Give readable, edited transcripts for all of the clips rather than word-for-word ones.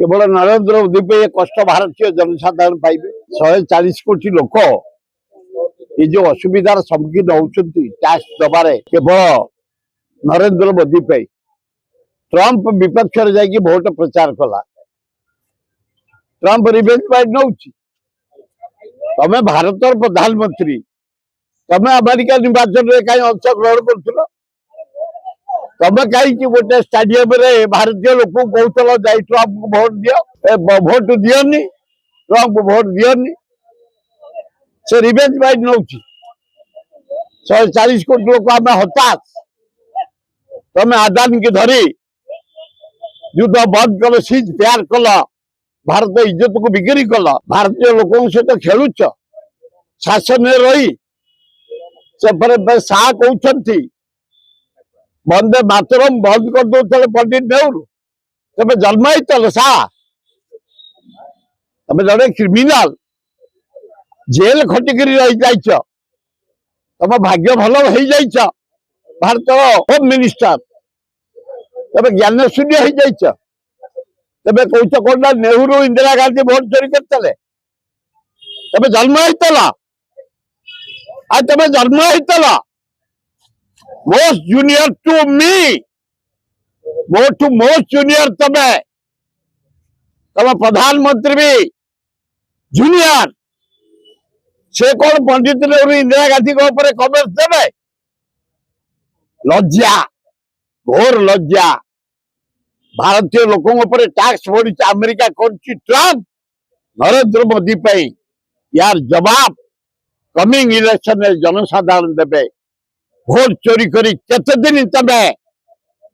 केवल नरेंद्र मोदी पे कष्ट भारतीय जनसाधारण पाइबे 140 कोटी लोक ये जो असुविधार सम्मुखीन होती टैक्स दबारे केवल नरेंद्र मोदी पे ट्रंप विपक्ष जाकि भोट प्रचार कला ट्रंप रिवेंज फाइट नौ तमें भारत प्रधानमंत्री तमें अमेरिका निर्वाचन में कहीं अंशग्रहण कर तमें कहीं गोटे स्टाडियम रे भारतीय लोक कहूल जा ट्रंप को भोट दियो भोट दियोनी ट्रंप को भोट दियोनी से रिवेंज फाइट नौ 140 कोटी लोक आम हताश तमें आदानी की धरी युद्ध बंद कल सीज प्यार कल भारत इज्जत को बिक्री कल भारतीय लोकों सहित खेलुच शासन में रही से शाह कहते वंदे मातरम बंद कर दो पंडित नेहरू तब जन्म ही शाह तमें जड़े क्रिमिनाल जेल खटिक रही जाइच तम भाग्य भल हो जाइच भारत होम मिनिस्टर तब ज्ञान शून्य हो जाइच तबे कौच कौन नेहरू इंदिरा गांधी भोट चोरी करते तबे जन्म होता आज तबे जन्म होता most junior to me most junior तबे तब प्रधानमंत्री भी जूनियर से कौन पंडित नेहरू इंदिरा गांधी के ऊपर कमेंट देवे लज्जा घोर लज्जा भारतीय लोकों पर टैक्स बढ़ी अमेरिका कर ट्रंप नरेंद्र मोदी पे यार जवाब कमिंग इलेक्शन जनसाधारण देवे भोट चोरी करी केते दिन तबे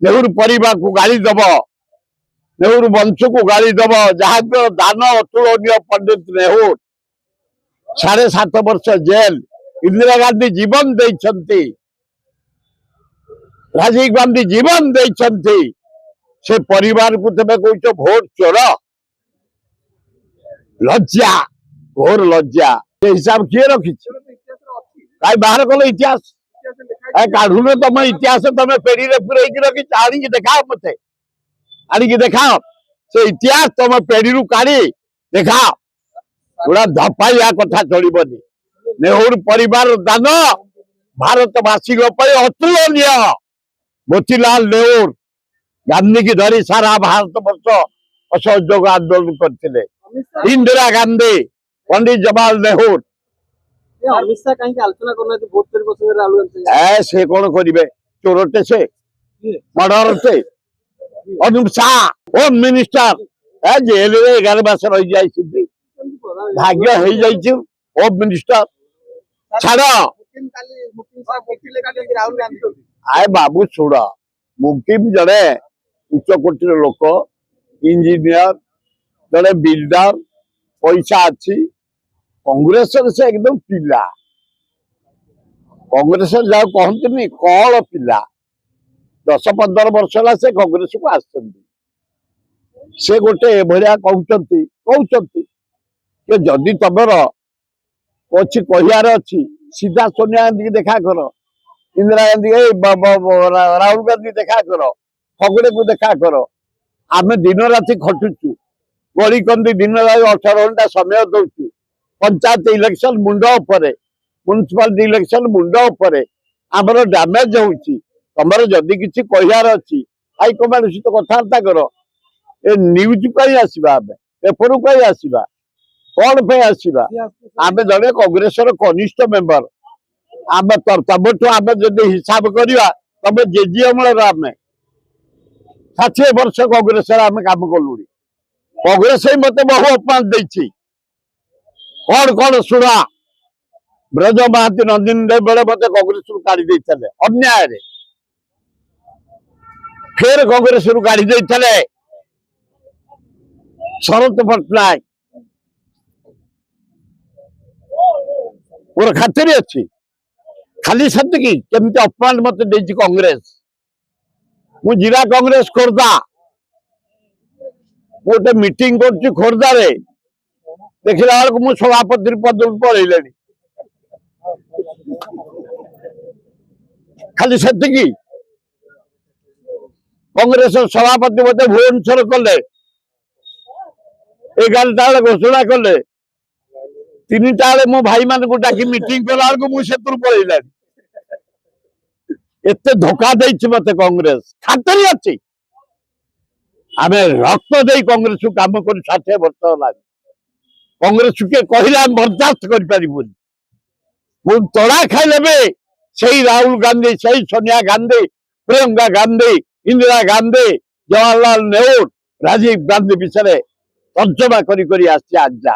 नेहरू परिवार को गाली दब नेहरू वंश को गाली दब जहाँ दान अतुलनीय पंडित नेहरू 7.5 वर्ष जेल इंदिरा गांधी जीवन देइछंती राजीव गांधी जीवन देइछंती से परिवार को तबे कह भोट चोर लज्जा घोर लज्जा से हिसाब किए रखी कहीं बाहर कल इतिहास काढ़ुन तुम इतिहास तुम पेढ़ी पुरैक रखी आनी देखा मत आनी देखा से इतिहास तुम पेढ़ी काढ़ी देखा गुड़ा धपाइया कथा चलनी नेहरू परिवार दान भारतवासी अतुलनीय मोतीलाल नेहरू गांधी की धरी सारा भारत वर्ष असहयोग आंदोलन करते इंदिरा गांधी पंडित जवाहरलाल नेहरू से कौन करेंगे चोरटे से मर्डर से Anup Shah home minister jail 11 मास रही जाए भाग्य हो जाए होम मिनिस्टर छाड़ आए बाबू छुड़ मुकिम जड़े उच्च कोटर लोक इंजीनियर जड़े बिल्डर पैसा अच्छी कांग्रेस से एकदम पिला कांग्रेस जा कहते कल पिला 10-15 वर्ष है से कांग्रेस को से गोटे भाया कहते जदि तमर अच्छी कहार अच्छी सीधा सोनिया गांधी की देखा कर इंदिरा गांधी राहुल गांधी देखा कर फगड़े को देखा कर आम दिन राति खटुचु गड़ी कंदी दिन राति 18 घंटा समय दौचु पंचायत इलेक्शन मुंड उपरे म्युनिसिपालिटी इलेक्शन मुंड उपरे आमर डैमेज होची तमर जदि किसी कहार अच्छी हाईकमांड सहित कथबार्ता कर ए न्यूज कहीं आसवा आम पेपर कहीं आसवा कौन पे आसवा आम जड़े कांग्रेस कनिष्ठ मेंबर आम तब आम जदि हिसाब करवा तब जेजी अमल आम 60 वर्ष कांग्रेस आम काम कलु कांग्रेस ही मत बहु अपमान देती कौन कौन शुणा ब्रज महाती नंदिनी बेले मत कांग्रेस काढ़ी अन्याय फिर कांग्रेस काढ़ी शरत पट्टनायक मोर खातिर अच्छी खाली सतकी केमती अपमान मत देती कांग्रेस मु जिला कांग्रेस खोर्धा गोटे मीटिंग कर खोर्धा रे देखला बेलू मु सभापति पद पलैली खाली सतकी कांग्रेस सभापति मत भुवनेश्वर कले 11ଟା बेले घोषणा कले 3टा बेले मो भाई मान को डाकी मीटिंग कला को मु सेतुर पळैलानी एते धोखा देछि मते कांग्रेस खातरी अछि आमे रक्त देई कांग्रेस को काम कर 60 वर्ष होला कांग्रेस के कहिला बर्दाश्त कर परिबुनी मु तोड़ा खाइलेबे सही राहुल गांधी सही सोनिया गांधी प्रियंका गांधी इंदिरा गांधी जवाहरलाल नेहरू राजीव गांधी विषय तर्जमा करी आसी आजा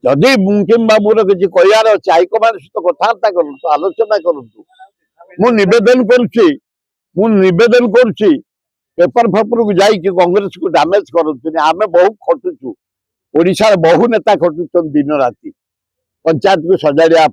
जदि मुकिम बाबूर किसी कहार अच्छे हाइकमांड सहित कथबार्ता करूँ आलोचना करूँ मु निवेदन करुच्ची पेपर फेपर को जाइए कांग्रेस को डैमेज करूँ आम बहुत खटुचु ओडिशा बहु नेता खटुचन दिन राति पंचायत को सजाड़ा